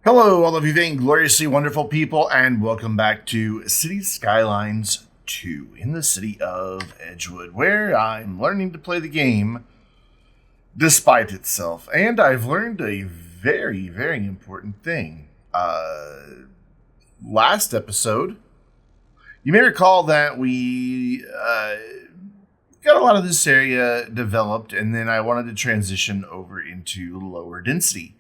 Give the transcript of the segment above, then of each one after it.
Hello, all of you vaingloriously wonderful people, and welcome back to Cities Skylines II in the city of Edgewood, where I'm learning to play the game despite itself. And I've learned a very, very important thing. Last episode, you may recall that we got a lot of this area developed, and then I wanted to transition over into lower density.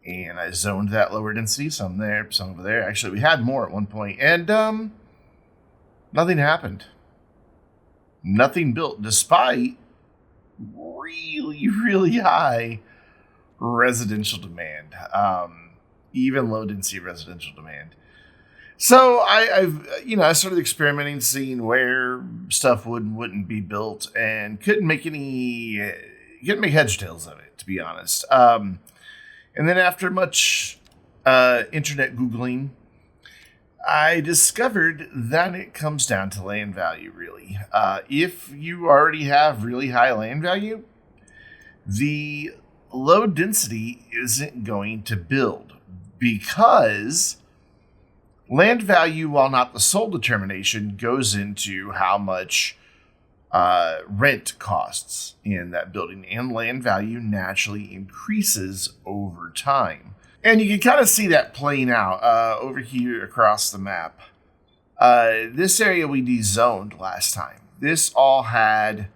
And I zoned that lower density, some there, some over there. Actually, we had more at one point, and nothing happened. Nothing built, despite really, really high residential demand, even low density residential demand. So I started experimenting, seeing where stuff wouldn't be built, and couldn't make heads or tails of it, to be honest. And then after much internet Googling, I discovered that it comes down to land value, really. If you already have really high land value, the low density isn't going to build because land value, while not the sole determination, goes into how much rent costs in that building, and land value naturally increases over time. And you can kind of see that playing out over here across the map. This area we dezoned last time. This all had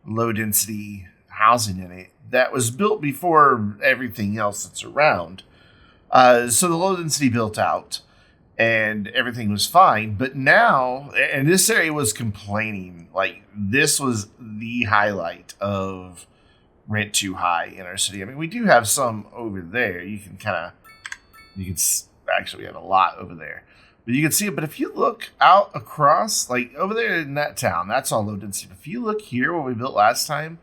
low density housing in it that was built before everything else that's around. So the low density built out and everything was fine. But now, and this area was complaining, like this was the highlight of rent too high in our city. I mean, we do have some over there. Actually, we have a lot over there, but you can see it. But if you look out across, like over there in that town, that's all low density. If you look here, what we built last time,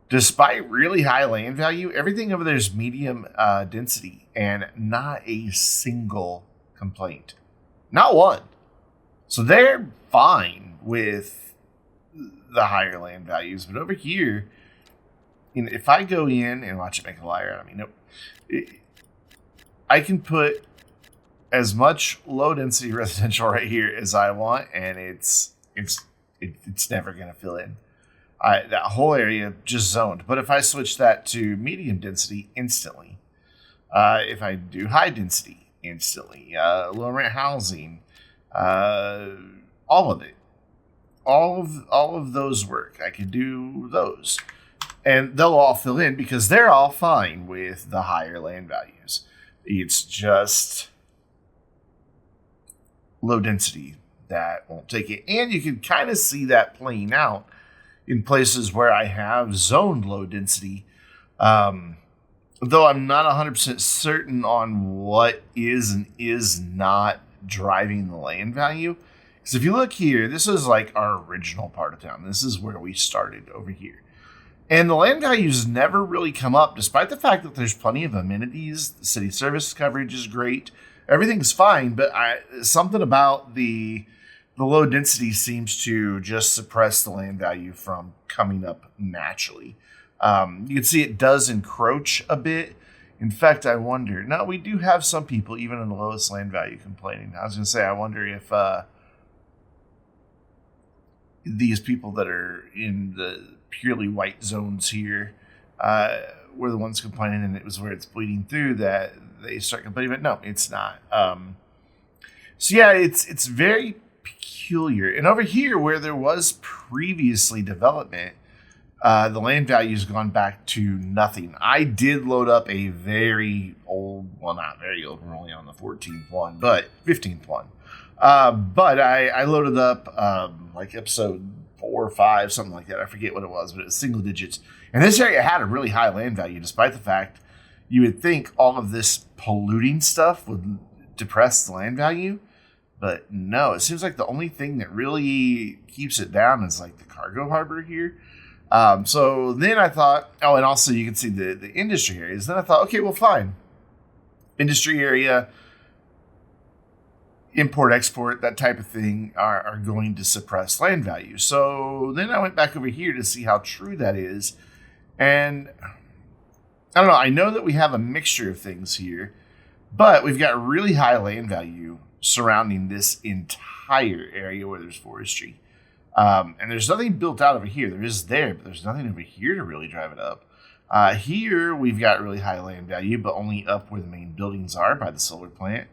despite really high land value, everything over there is medium density, and not a single complaint. Not one. So they're fine with the higher land values. But over here, if I go in and watch it make a liar out of me, nope. I can put as much low density residential right here as I want, and it's never going to fill in. That whole area just zoned. But if I switch that to medium density, instantly. If I do high density, instantly. Low rent housing, all of it. All of those work. I can do those. And they'll all fill in because they're all fine with the higher land values. It's just low density that won't take it. And you can kind of see that playing out in places where I have zoned low density. Though I'm not 100% certain on what is and is not driving the land value. Because if you look here, this is like our original part of town. This is where we started over here. And the land values never really come up, despite the fact that there's plenty of amenities. The city service coverage is great. Everything's fine, but something about the low density seems to just suppress the land value from coming up naturally. You can see it does encroach a bit. In fact, I wonder. Now, we do have some people, even in the lowest land value, complaining. I was going to say, I wonder if these people that are in the purely white zones here were the ones complaining, and it was where it's bleeding through that they start complaining. But no, it's not. So yeah, it's very peculiar. And over here, where there was previously development, the land value has gone back to nothing. I did load up a very old, well, not very old, we're only on the 14th one, but 15th one. But I loaded up like episode 4 or 5, something like that. I forget what it was, but it was single digits. And this area had a really high land value, despite the fact you would think all of this polluting stuff would depress the land value. But no, it seems like the only thing that really keeps it down is like the cargo harbor here. So then I thought, oh, and also you can see the industry areas. Then I thought, okay, well, fine. Industry area, import, export, that type of thing are going to suppress land value. So then I went back over here to see how true that is. And I don't know. I know that we have a mixture of things here. But we've got really high land value surrounding this entire area where there's forestry. And there's nothing built out over here. There is there, but there's nothing over here to really drive it up. Here, we've got really high land value, but only up where the main buildings are by the solar plant.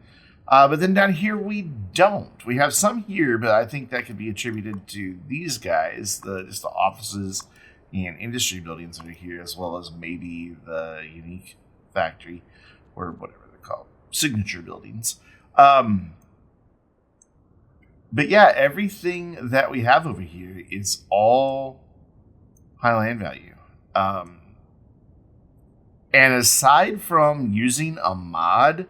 But then down here, we don't. We have some here, but I think that could be attributed to these guys, just the offices and industry buildings over here, as well as maybe the unique factory or whatever they're called, signature buildings. But yeah, everything that we have over here is all high land value. And aside from using a mod,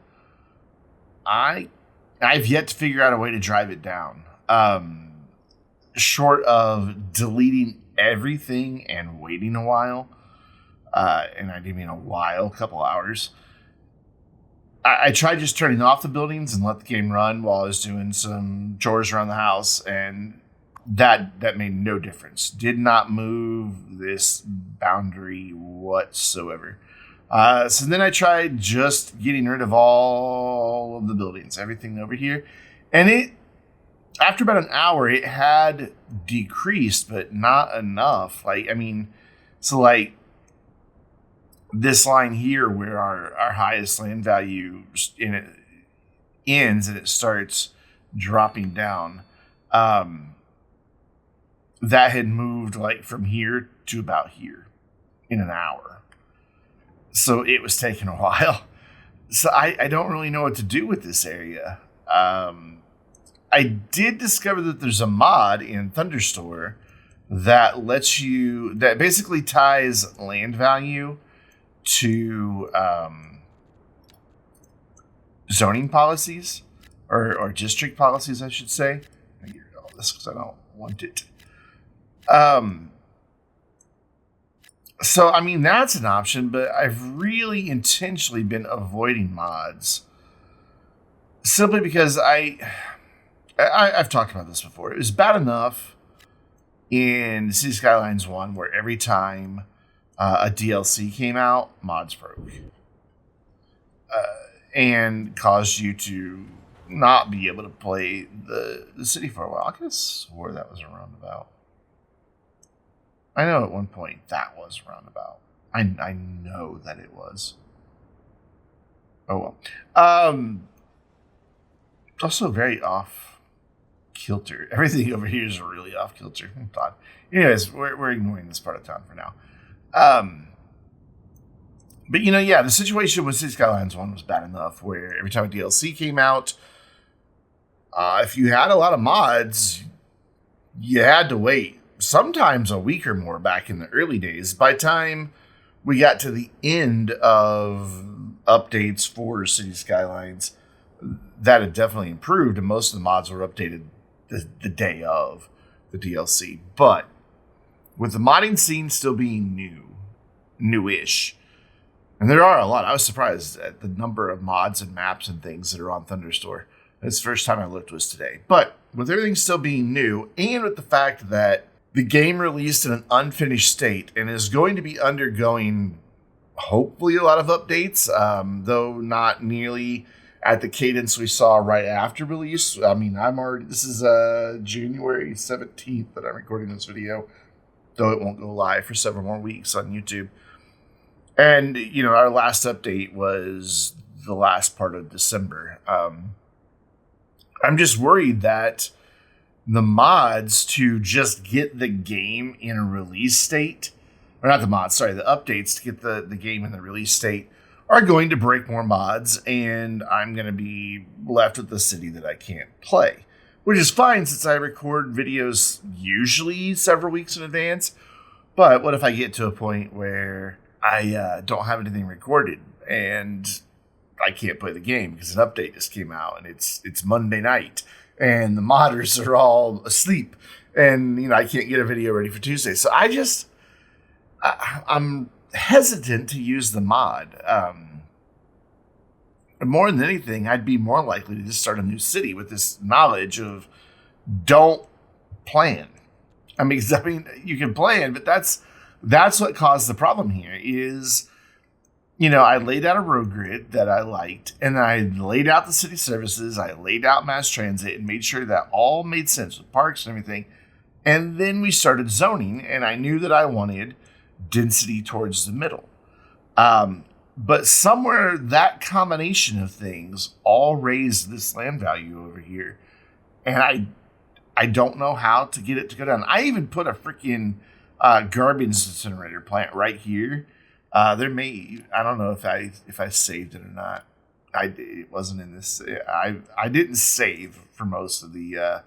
I've yet to figure out a way to drive it down. Short of deleting everything and waiting a while, and I do mean a while, a couple hours. I tried just turning off the buildings and let the game run while I was doing some chores around the house, and that made no difference. Did not move this boundary whatsoever. So then I tried just getting rid of all of the buildings, everything over here, and after about an hour, it had decreased, but not enough. This line here where our highest land value in it ends and it starts dropping down, that had moved from here to about here in an hour. So it was taking a while. So I don't really know what to do with this area. I did discover that there's a mod in Thunderstore that basically ties land value to zoning policies or district policies, I should say. I get rid of all this because I don't want it. So, that's an option, but I've really intentionally been avoiding mods simply because I've talked about this before. It was bad enough in Cities Skylines 1 where every time a DLC came out, mods broke. And caused you to not be able to play the city for a while. I could have swore that was a roundabout. I know at one point that was a roundabout. I know that it was. Oh well. Also very off kilter. Everything over here is really off kilter. Anyways, we're ignoring this part of town for now. But the situation with Cities Skylines 1 was bad enough where every time a DLC came out, if you had a lot of mods, you had to wait. Sometimes a week or more back in the early days. By the time we got to the end of updates for Cities Skylines, that had definitely improved, and most of the mods were updated the day of the DLC. But with the modding scene still being newish, and there are a lot. I was surprised at the number of mods and maps and things that are on Thunderstore. This first time I looked was today. But with everything still being new, and with the fact that the game released in an unfinished state and is going to be undergoing, hopefully, a lot of updates, though not nearly at the cadence we saw right after release. This is January 17th that I'm recording this video, though it won't go live for several more weeks on YouTube. And, our last update was the last part of December. I'm just worried that the mods to just get the game in a release state, or not the mods, sorry, the updates to get the game in the release state are going to break more mods, and I'm going to be left with the city that I can't play, which is fine since I record videos usually several weeks in advance. But what if I get to a point where I don't have anything recorded and I can't play the game because an update just came out and it's Monday night and the modders are all asleep and I can't get a video ready for Tuesday. So I'm hesitant to use the mod. More than anything, I'd be more likely to just start a new city with this knowledge of don't plan. You can plan, but that's what caused the problem here is I laid out a road grid that I liked, and I laid out the city services, I laid out mass transit, and made sure that all made sense with parks and everything. And then we started zoning, and I knew that I wanted density towards the middle. But somewhere that combination of things all raised this land value over here. And I don't know how to get it to go down. I even put a freaking garbage incinerator plant right here. I don't know if I saved it or not. It wasn't in this. I didn't save for most of the.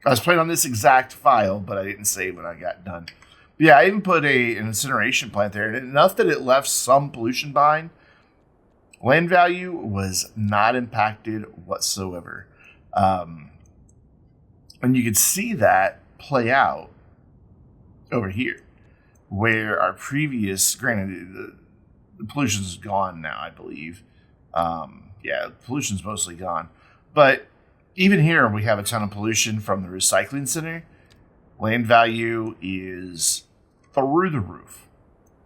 I was playing on this exact file, but I didn't save when I got done. But yeah, I even put an incineration plant there, and enough that it left some pollution behind. Land value was not impacted whatsoever, and you could see that play out over here, where our previous, granted, the pollution's gone now, I believe. Pollution's mostly gone. But even here, we have a ton of pollution from the recycling center. Land value is through the roof.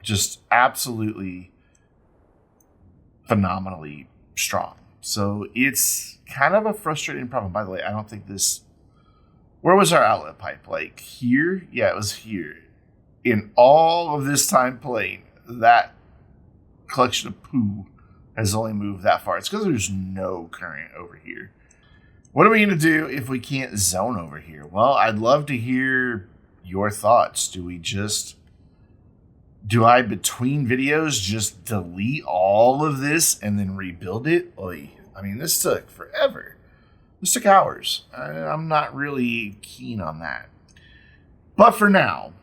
Just absolutely phenomenally strong. So it's kind of a frustrating problem. By the way, I don't think this... Where was our outlet pipe? Like here? Yeah, it was here. In all of this time playing, that collection of poo has only moved that far. It's because there's no current over here. What are we going to do if we can't zone over here? Well, I'd love to hear your thoughts. Do I, between videos, just delete all of this and then rebuild it? Oy. I mean, this took forever. This took hours. I'm not really keen on that. But for now,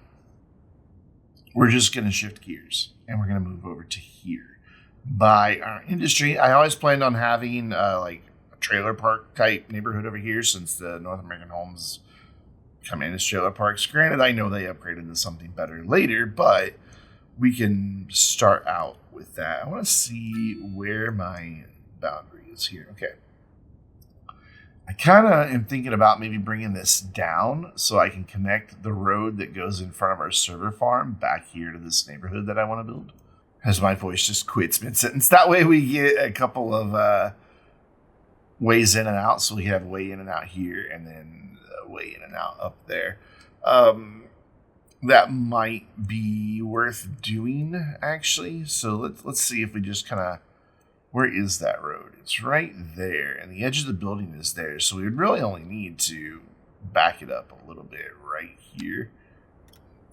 we're just going to shift gears and we're going to move over to here. By our industry, I always planned on having like a trailer park type neighborhood over here, since the North American homes come in as trailer parks. Granted, I know they upgraded to something better later, but we can start out with that. I want to see where my boundary is here. Okay. I kind of am thinking about maybe bringing this down so I can connect the road that goes in front of our server farm back here to this neighborhood that I want to build. As my voice just quits mid-sentence. That way we get a couple of ways in and out. So we have way in and out here and then way in and out up there. That might be worth doing, actually. So let's see if we just kind of... Where is that road? It's right there, and the edge of the building is there. So we would really only need to back it up a little bit right here.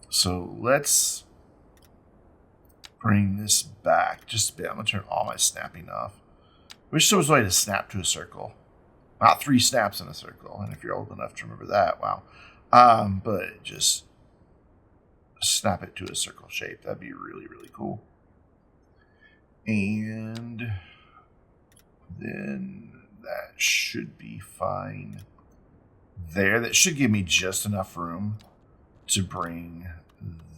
So let's bring this back just a bit. I'm going to turn all my snapping off. Wish there was a way to snap to a circle. Not 3 snaps in a circle. And if you're old enough to remember that, wow. But just snap it to a circle shape. That'd be really, really cool. And then that should be fine there. That should give me just enough room to bring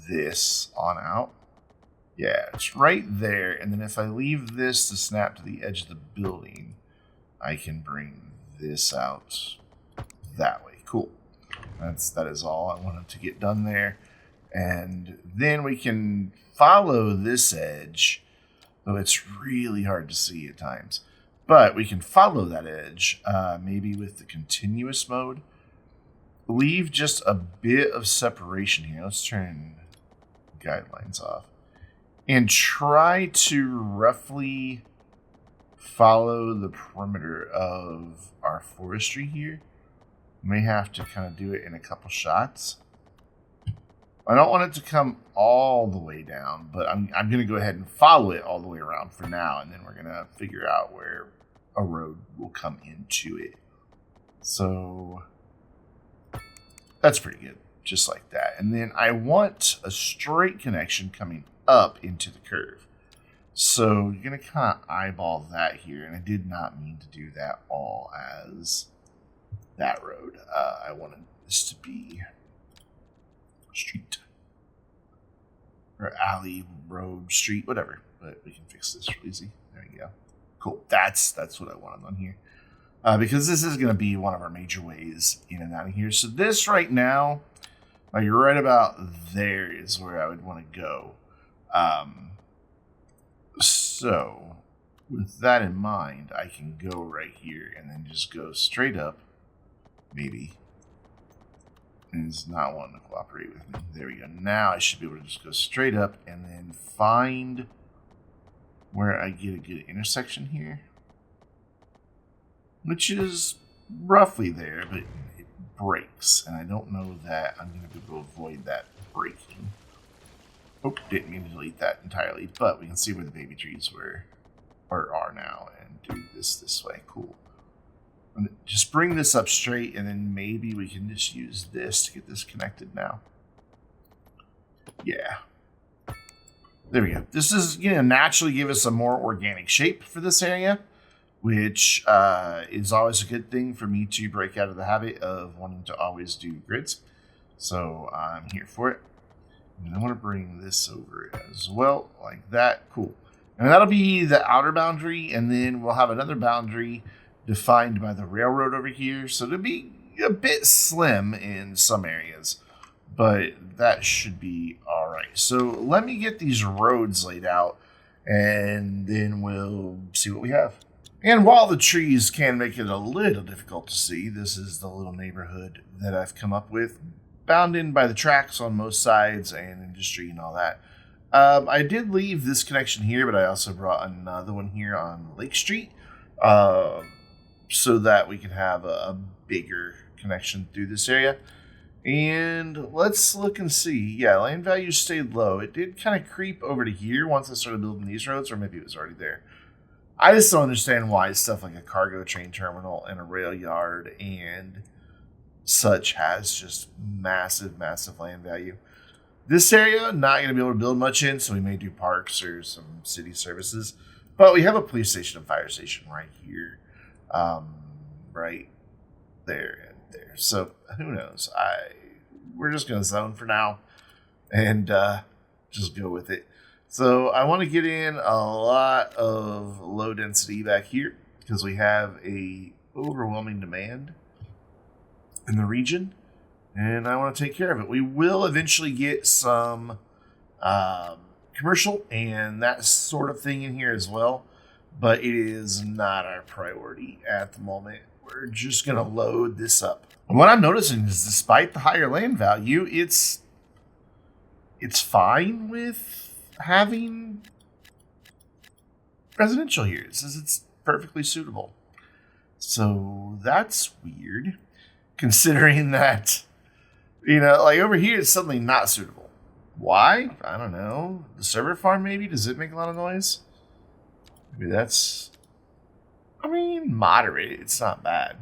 this on out. Yeah, it's right there. And then if I leave this to snap to the edge of the building, I can bring this out that way. Cool. That is all I wanted to get done there. And then we can follow this edge, though it's really hard to see at times. But we can follow that edge, maybe with the continuous mode. Leave just a bit of separation here. Let's turn guidelines off. And try to roughly follow the perimeter of our forestry here. May have to kind of do it in a couple shots. I don't want it to come all the way down, but I'm going to go ahead and follow it all the way around for now, and then we're going to figure out where a road will come into it. So that's pretty good, just like that. And then I want a straight connection coming up into the curve. So you're going to kind of eyeball that here, and I did not mean to do that all as that road. I wanted this to be street or alley, road, street, whatever. But we can fix this real easy. There you go. Cool. That's what I wanted on here. Because this is going to be one of our major ways in and out of here. So this right now, you're right about there is where I would want to go. So, with that in mind, I can go right here and then just go straight up, maybe. And it's not wanting to cooperate with me. There we go. Now I should be able to just go straight up and then find where I get a good intersection here. Which is roughly there, but it breaks. And I don't know that I'm going to be able to avoid that breaking. Oh, didn't mean to delete that entirely, but we can see where the baby trees were, or are now, and do this way. Cool. And just bring this up straight, and then maybe we can just use this to get this connected now. Yeah. There we go. This is going to naturally give us a more organic shape for this area, which is always a good thing for me to break out of the habit of wanting to always do grids. So I'm here for it. And I want to bring this over as well, like that. Cool. And that'll be the outer boundary, and then we'll have another boundary defined by the railroad over here. So it'll be a bit slim in some areas, but that should be all right. So let me get these roads laid out, and then we'll see what we have. And while the trees can make it a little difficult to see, this is the little neighborhood that I've come up with, bound in by the tracks on most sides and industry and all that. I did leave this connection here, but I also brought another one here on Lake Street so that we can have a bigger connection through this area. And let's look and see. Yeah, land value stayed low. It did kind of creep over to here once I started building these roads, or maybe it was already there. I just don't understand why stuff like a cargo train terminal and a rail yard and such has just massive land value. This area, not going to be able to build much in, so we may do parks or some city services. But we have a police station and fire station right here. Right there and there. So who knows? We're just going to zone for now and just go with it. So I want to get in a lot of low density back here because we have a overwhelming demand in the region, and I want to take care of it. We will eventually get some commercial and that sort of thing in here as well, but it is not our priority at the moment. We're just going to load this up. And what I'm noticing is despite the higher land value, it's fine with having residential here. It says it's perfectly suitable. So that's weird. Considering that, like over here, it's suddenly not suitable. Why? I don't know. The server farm, maybe? Does it make a lot of noise? Maybe that's, moderate. It's not bad.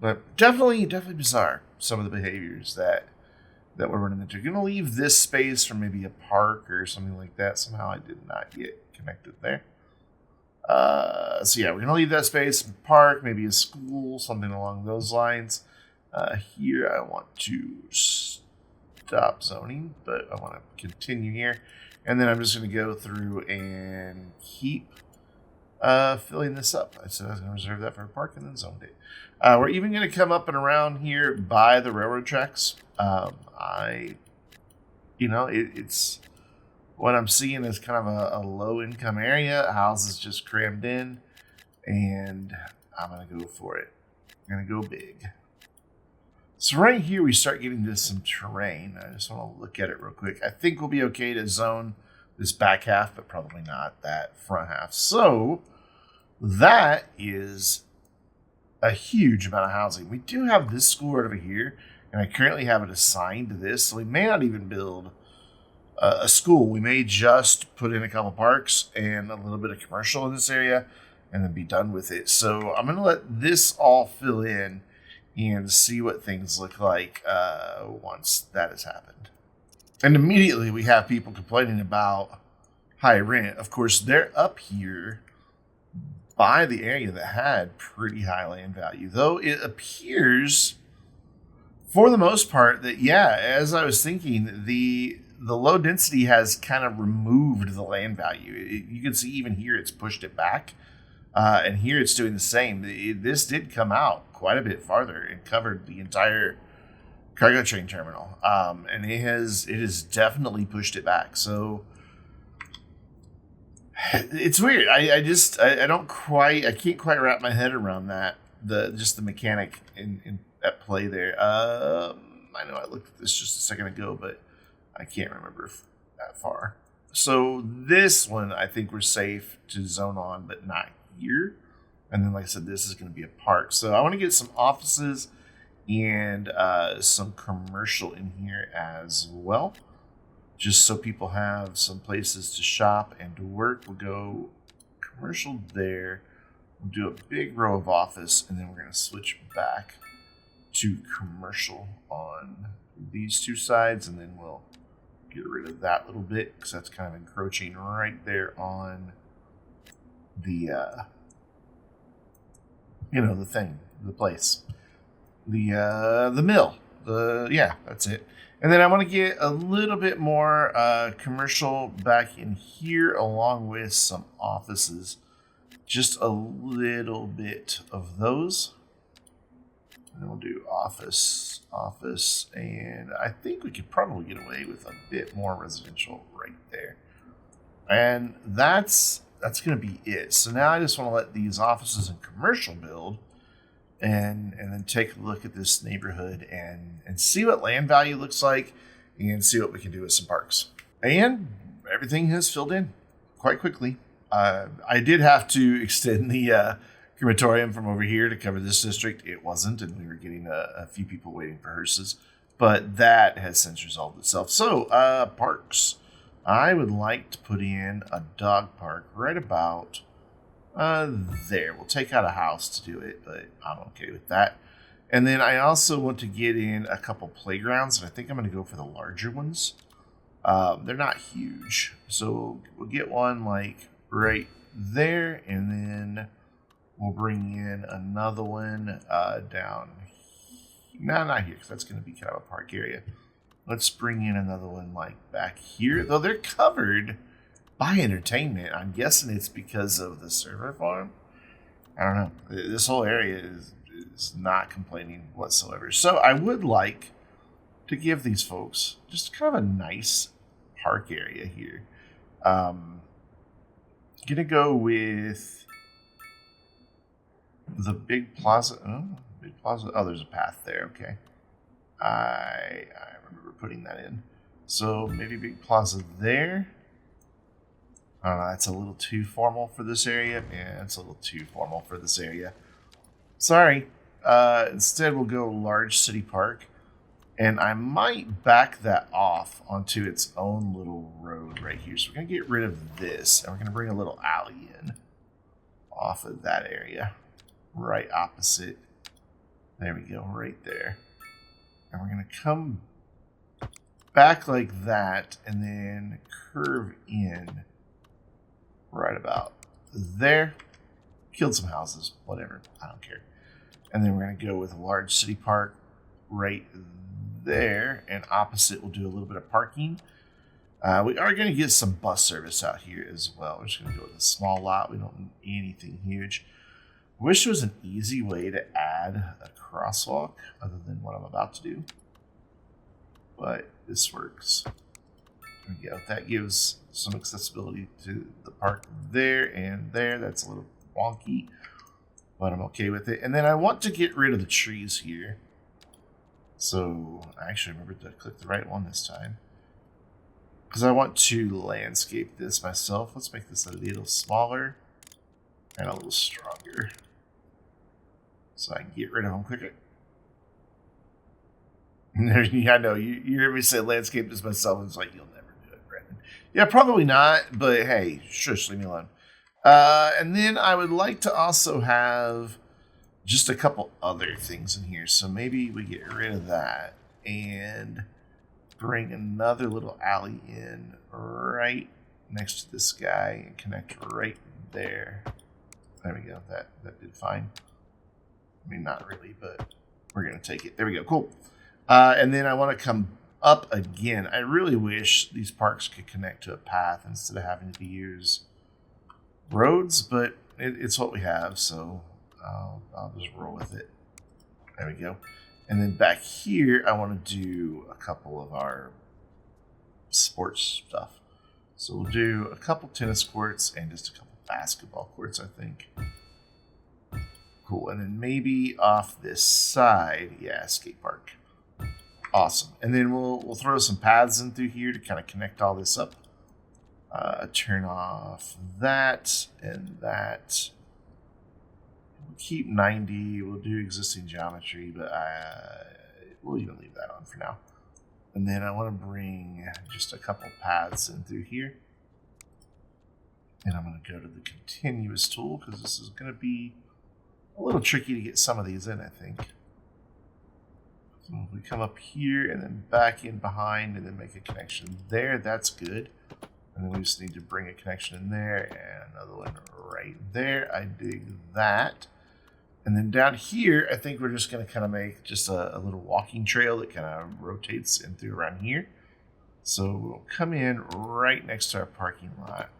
But definitely bizarre, some of the behaviors that we're running into. Going to leave this space for maybe a park or something like that. Somehow I did not get connected there. So yeah, we're going to leave that space, park, maybe a school, something along those lines. Here I want to stop zoning, but I want to continue here. And then I'm just going to go through and keep filling this up. I said I was going to reserve that for a park and then zoned it. We're even going to come up and around here by the railroad tracks. It's what I'm seeing is kind of a low income area. Houses just crammed in, and I'm going to go for it. I'm going to go big. So right here, we start getting to some terrain. I just want to look at it real quick. I think we'll be okay to zone this back half, but probably not that front half. So that is a huge amount of housing. We do have this school right over here, and I currently have it assigned to this, so we may not even build a school. We may just put in a couple parks and a little bit of commercial in this area and then be done with it. So I'm going to let this all fill in and see what things look like once that has happened. And immediately we have people complaining about high rent. Of course, they're up here by the area that had pretty high land value, though it appears for the most part that, yeah, as I was thinking, the low density has kind of removed the land value. You can see even here it's pushed it back, and here it's doing the same. This did come out quite a bit farther and covered the entire cargo train terminal, and it has definitely pushed it back. So It's weird. I can't quite wrap my head around that. The mechanic in at play there. I know I looked at this just a second ago, but I can't remember that far. So this one, I think we're safe to zone on, but not here. And then, like I said, this is going to be a park. So I want to get some offices and some commercial in here as well, just so people have some places to shop and to work. We'll go commercial there. We'll do a big row of office, and then we're going to switch back to commercial on these two sides, and then we'll get rid of that little bit because that's kind of encroaching right there on the the place, the mill, that's it. And then I want to get a little bit more commercial back in here, along with some offices, just a little bit of those. And then we'll do office, and I think we could probably get away with a bit more residential right there. And that's going to be it. So now I just want to let these offices and commercial build, and then take a look at this neighborhood and see what land value looks like, and see what we can do with some parks. And everything has filled in quite quickly. I did have to extend the crematorium from over here to cover this district. It wasn't, and we were getting a few people waiting for hearses, but that has since resolved itself. So parks, I would like to put in a dog park right about there. We'll take out a house to do it, but I'm okay with that. And then I also want to get in a couple playgrounds, and I think I'm going to go for the larger ones. They're not huge, so we'll get one like right there, and then we'll bring in another one down. No, not here, because that's going to be kind of a park area. Let's bring in another one like back here. Though they're covered by entertainment. I'm guessing it's because of the server farm. I don't know. This whole area is not complaining whatsoever. So I would like to give these folks just kind of a nice park area here. Gonna go with the big plaza. Oh, there's a path there. Okay. I remember putting that in. So maybe big plaza there. I don't know, that's a little too formal for this area. Yeah, it's a little too formal for this area. Sorry. Instead, we'll go large city park. And I might back that off onto its own little road right here. So we're going to get rid of this. And we're going to bring a little alley in off of that area. Right opposite. There we go, right there. And we're going to come back like that and then curve in right about there. Killed some houses, whatever, I don't care. And then we're going to go with a large city park right there, and opposite we'll do a little bit of parking. We are going to get some bus service out here as well. We're just going to go with a small lot. We don't need anything huge. I wish there was an easy way to add a crosswalk other than what I'm about to do, but this works. There we go. That gives some accessibility to the park there and there. That's a little wonky, but I'm okay with it. And then I want to get rid of the trees here. So I actually remembered to click the right one this time, because I want to landscape this myself. Let's make this a little smaller and a little stronger, so I can get rid of them quicker. I know, you heard me say landscape this myself, and it's like, you'll never do it, Brandon. Yeah, probably not, but hey, shush, leave me alone. And then I would like to also have just a couple other things in here. So maybe we get rid of that and bring another little alley in right next to this guy and connect right there. There we go. That did fine. I mean, not really, but we're going to take it. There we go. Cool. And then I want to come up again. I really wish these parks could connect to a path instead of having to use roads, but it's what we have, so I'll just roll with it. There we go. And then back here, I want to do a couple of our sports stuff. So we'll do a couple tennis courts and just a couple basketball courts, I think. Cool. And then maybe off this side, yeah, skate park. Awesome. And then we'll throw some paths in through here to kind of connect all this up. Turn off that and that. We'll keep 90. We'll do existing geometry, but we'll even leave that on for now. And then I want to bring just a couple paths in through here. And I'm going to go to the continuous tool because this is going to be a little tricky to get some of these in, I think. So if we come up here and then back in behind and then make a connection there, that's good. And then we just need to bring a connection in there and another one right there. I dig that. And then down here, I think we're just going to kind of make just a little walking trail that kind of rotates in through around here. So we'll come in right next to our parking lot.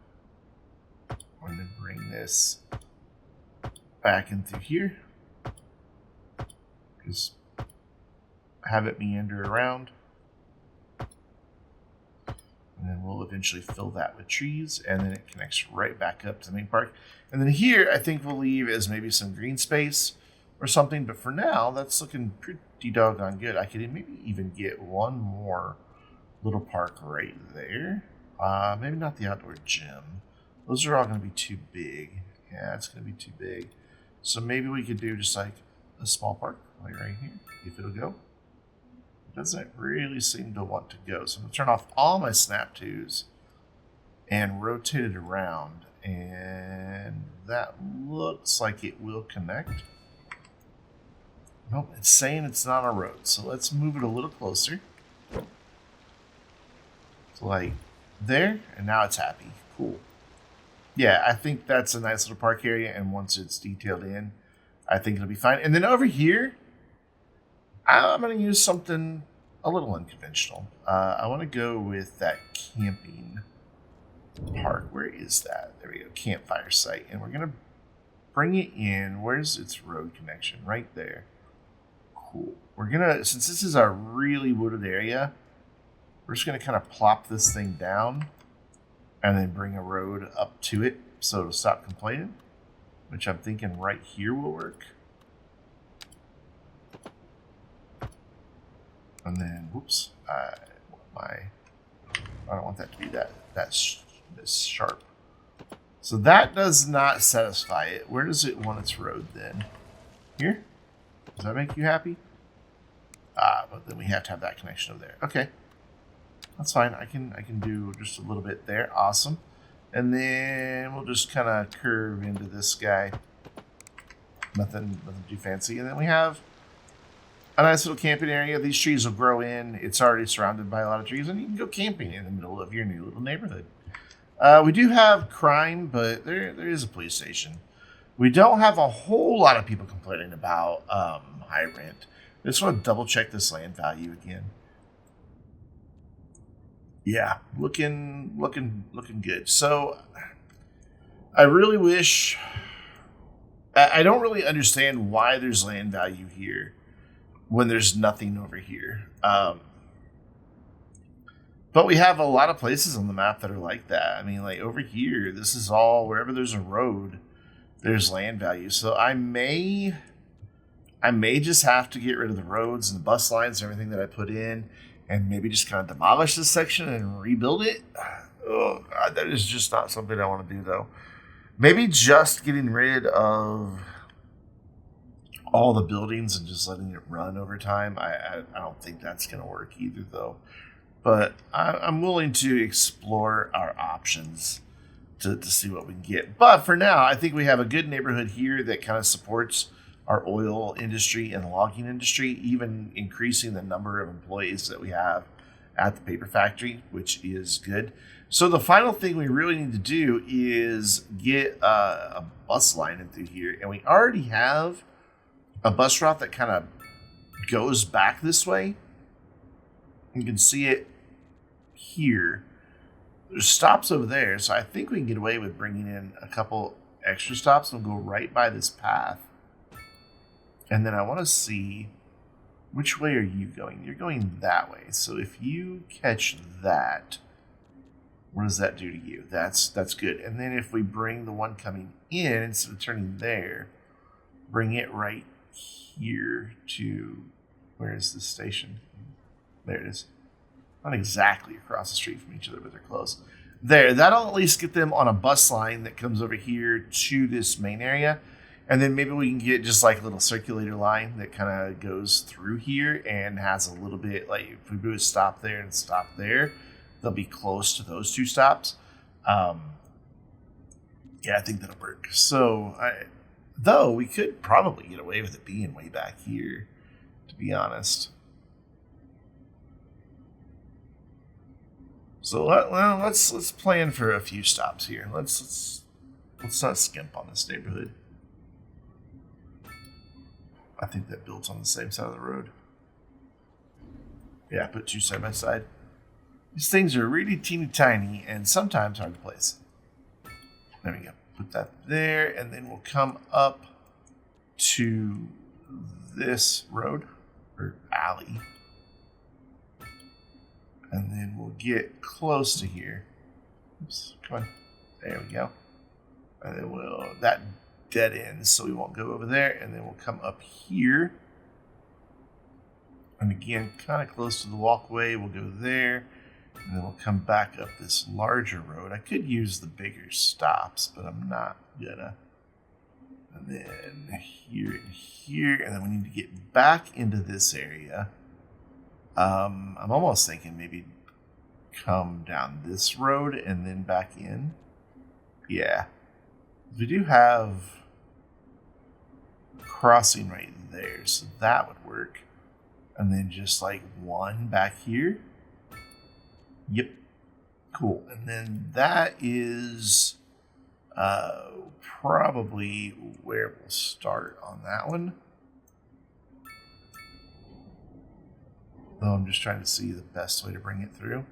I'm going to bring this back in through here. Just have it meander around. And then we'll eventually fill that with trees, and then it connects right back up to the main park. And then here, I think we'll leave as maybe some green space or something. But for now, that's looking pretty doggone good. I could maybe even get one more little park right there. Maybe not the outdoor gym. Those are all going to be too big. Yeah, it's going to be too big. So maybe we could do just like a small park like right here, if it'll go. Doesn't really seem to want to go. So I'm going to turn off all my snap twos and rotate it around. And that looks like it will connect. Nope, it's saying it's not a road. So let's move it a little closer. So like there, and now it's happy. Cool. Yeah, I think that's a nice little park area. And once it's detailed in, I think it'll be fine. And then over here, I'm going to use something a little unconventional. I want to go with that camping park. Where is that? There we go. Campfire site. And we're going to bring it in. Where's its road connection? Right there. Cool. We're going to, since this is a really wooded area, we're just going to kind of plop this thing down and then bring a road up to it so it'll stop complaining, which I'm thinking right here will work. And then, whoops, I don't want that to be this sharp. So that does not satisfy it. Where does it want its road then? Here? Does that make you happy? But then we have to have that connection over there. Okay, that's fine. I can do just a little bit there. Awesome. And then we'll just kind of curve into this guy. Nothing too fancy. And then we have a nice little camping area. These trees will grow in. It's already surrounded by a lot of trees, and you can go camping in the middle of your new little neighborhood. We do have crime, but there is a police station. We don't have a whole lot of people complaining about high rent. I just want to double check this land value again. Yeah, looking good. So I really wish. I don't really understand why there's land value here when there's nothing over here. But we have a lot of places on the map that are like that. I mean, like over here, this is all, wherever there's a road, there's land value. So I may just have to get rid of the roads and the bus lines and everything that I put in and maybe just kind of demolish this section and rebuild it. Oh, God, that is just not something I want to do, though. Maybe just getting rid of all the buildings and just letting it run over time. I don't think that's going to work either, though. But I'm willing to explore our options to see what we can get. But for now, I think we have a good neighborhood here that kind of supports our oil industry and logging industry, even increasing the number of employees that we have at the paper factory, which is good. So the final thing we really need to do is get a bus line in through here. And we already have a bus route that kind of goes back this way. You can see it here. There's stops over there, so I think we can get away with bringing in a couple extra stops and go right by this path. And then I want to see, which way are you going? You're going that way. So if you catch that, What does that do to you? That's good. And then if we bring the one coming in, instead of turning there, bring it right here to, where is the station? There it is. Not exactly across the street from each other, but they're close. There, that'll at least get them on a bus line that comes over here to this main area. And then maybe we can get just like a little circulator line that kind of goes through here and has a little bit, like if we do a stop there and stop there, they'll be close to those two stops. Yeah, I think that'll work. So, though we could probably get away with it being way back here, to be honest. So let's plan for a few stops here. Let's not skimp on this neighborhood. I think that builds on the same side of the road. Yeah, put two side by side. These things are really teeny tiny and sometimes hard to place. There we go. Put that there, and then we'll come up to this road or alley. And then we'll get close to here. Oops, come on. There we go. And then that dead ends, so we won't go over there. And then we'll come up here. And again, kind of close to the walkway. We'll go there. And then we'll come back up this larger road. I could use the bigger stops, but I'm not gonna. And then here and here. And then we need to get back into this area. I'm almost thinking maybe come down this road and then back in. Yeah. We do have crossing right there, so that would work. And then just like one back here. Yep. Cool. And then that is probably where we'll start on that one. Though I'm just trying to see the best way to bring it through.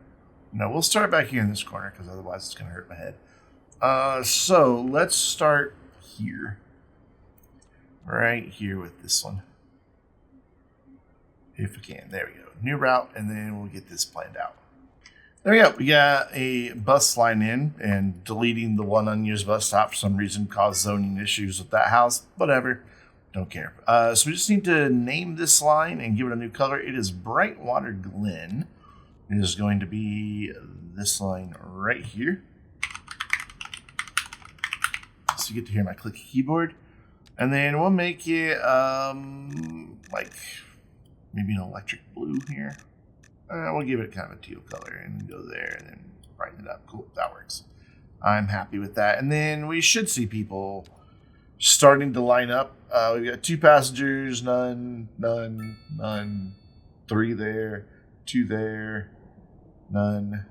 No, we'll start back here in this corner because otherwise it's going to hurt my head. So let's start here. Right here with this one. If we can. There we go. New route, and then we'll get this planned out. There we go. We got a bus line in, and deleting the one unused bus stop for some reason caused zoning issues with that house. Whatever. Don't care. So we just need to name this line and give it a new color. It is Brightwater Glen. It is going to be this line right here. So you get to hear my click keyboard. And then we'll make it like maybe an electric blue here. We'll give it kind of a teal color and go there and then brighten it up. Cool, that works. I'm happy with that. And then we should see people starting to line up. We've got 2 passengers, none, 3 there, 2 there, none,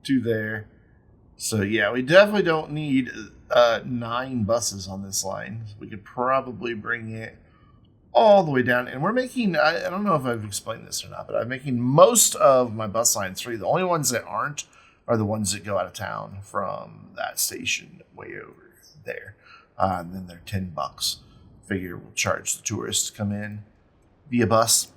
2 there. So yeah, we definitely don't need 9 buses on this line. We could probably bring it all the way down. And we're making, I don't know if I've explained this or not, but I'm making most of my bus lines free. The only ones that aren't are the ones that go out of town from that station way over there. And then they're $10. Figure we'll charge the tourists to come in via bus.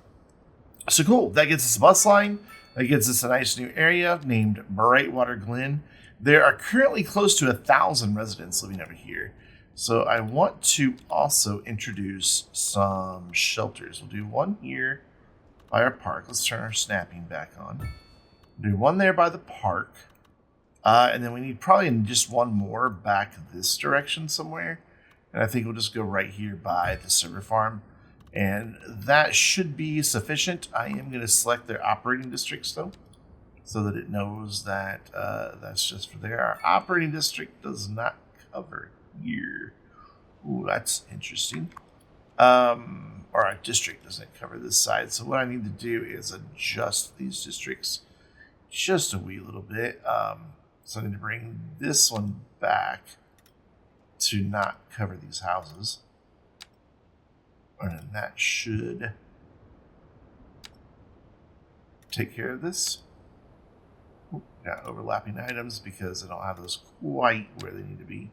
So cool. That gets us a bus line. That gets us a nice new area named Brightwater Glen. There are currently close to 1,000 residents living over here. So I want to also introduce some shelters. We'll do one here by our park. Let's turn our snapping back on. We'll do one there by the park. And then we need probably just one more back this direction somewhere. And I think we'll just go right here by the server farm. And that should be sufficient. I am going to select their operating districts, though, so that it knows that that's just for there. Our operating district does not cover here. Ooh, that's interesting. Or our district doesn't cover this side. So what I need to do is adjust these districts just a wee little bit. So I need to bring this one back to not cover these houses. And that should take care of this. Got overlapping items because I don't have those quite where they need to be.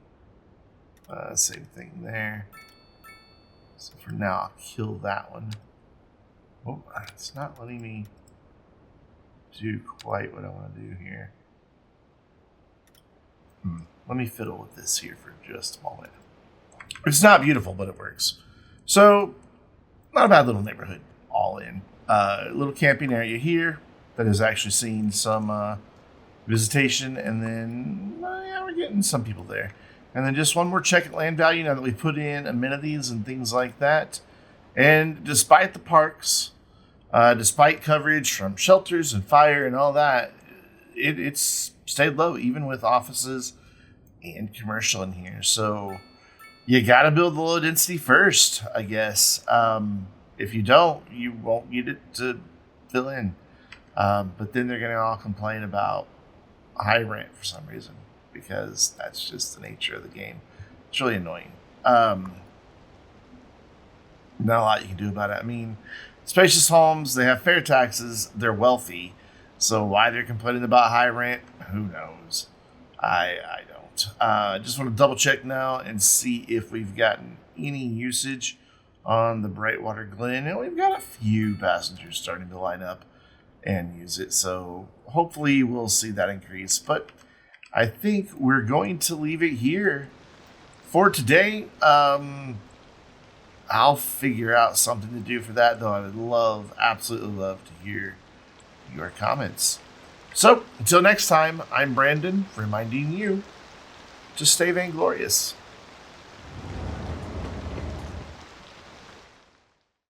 Same thing there. So for now, I'll kill that one. Oh, it's not letting me. do quite what I want to do here. Let me fiddle with this here for just a moment. It's not beautiful, but it works. So, not a bad little neighborhood, all in. Little camping area here that has actually seen some visitation, and then yeah, we're getting some people there. And then just one more check at land value now that we put in amenities and things like that. And despite the parks, despite coverage from shelters and fire and all that, it's stayed low, even with offices and commercial in here. So you got to build the low density first, I guess. If you don't, you won't get it to fill in. But then they're going to all complain about high rent for some reason, because that's just the nature of the game. It's really annoying. Not a lot you can do about it. I mean, spacious homes, they have fair taxes, they're wealthy. So why they're complaining about high rent, who knows? I don't. Just want to double check now and see if we've gotten any usage on the Brightwater Glen. And we've got a few passengers starting to line up and use it. So hopefully we'll see that increase. But I think we're going to leave it here for today. I'll figure out something to do for that, though. I would absolutely love to hear your comments. So until next time, I'm Brandon, reminding you to stay vainglorious.